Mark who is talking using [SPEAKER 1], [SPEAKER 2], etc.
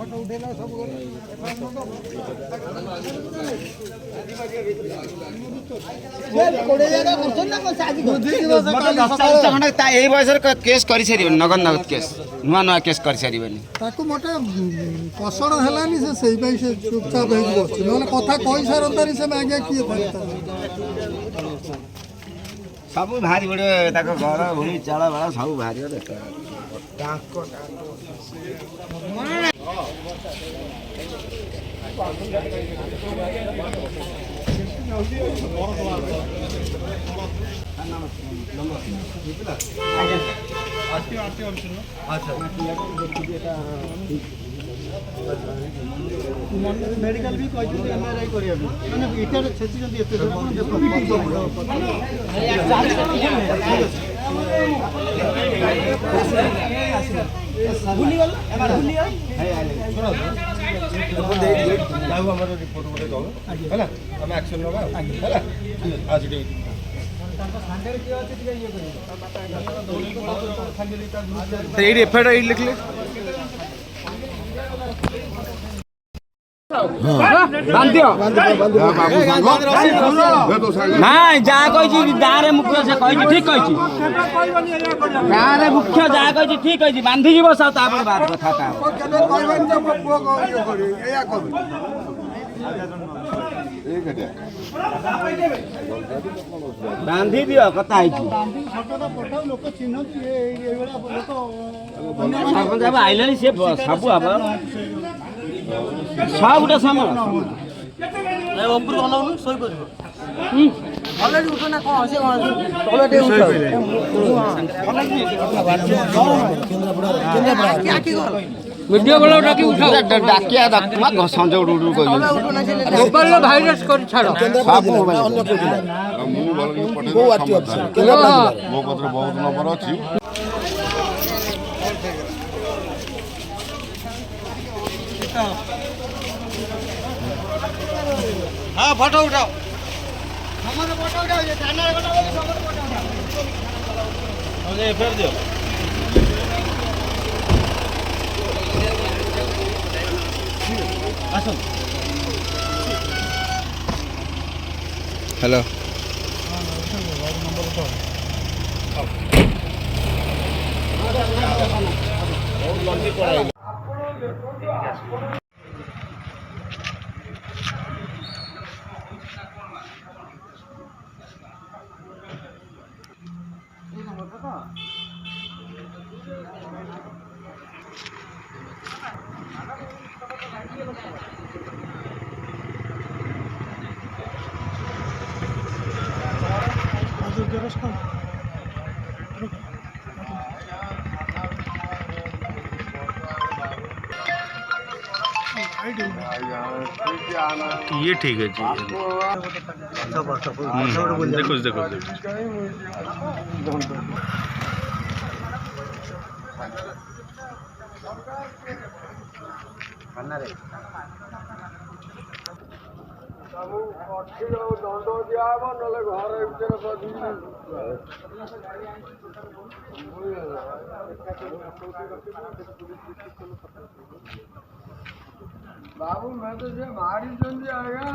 [SPEAKER 1] बयस केस कर नगद नगद केस नुआ नुआ केस कर सारे
[SPEAKER 2] मोटे पसंद है चुपचाप कथा कही सारे से आगे किए
[SPEAKER 1] सब भारी बड़े घर भूमि चाल बाला सब भारी
[SPEAKER 2] मेडिकल भी एमआरआई करिया माने इटर छेची जंदी एते भूली गल भूली गल रिपोर्ट दे जाऊ हमर रिपोर्ट उठे दो हैला हम एक्शन लगा हैला आज डे लिख ले
[SPEAKER 1] नाई जहाँ कही गाँव मुख्य से कही ठीक कही गाँव मुख्य जहाँ कही ठीक कही बांधी जी सब बात कथा बांधी दियो कथा आइले सी सब हम सब गोटे सामान वीडियो वाला डाकी उठाओ डाकिया संजय उडू मोबाइल भाइरस कर छाड़ो सब मोबाइल अन्य को आरटी ऑफिस मो पत्र बहुत नंबर अछि हाँ फोटो उठाओ हमारे फोटो उठाओ ये थाना रे फोटो बोले सब फोटो उठाओ अरे फेर दियो आसो हेलो नंबर उठाओ बहुत लंबी पड़ाई ये ठीक है जी देखो देखो दंड दिया बाबू मैं तो मारी आया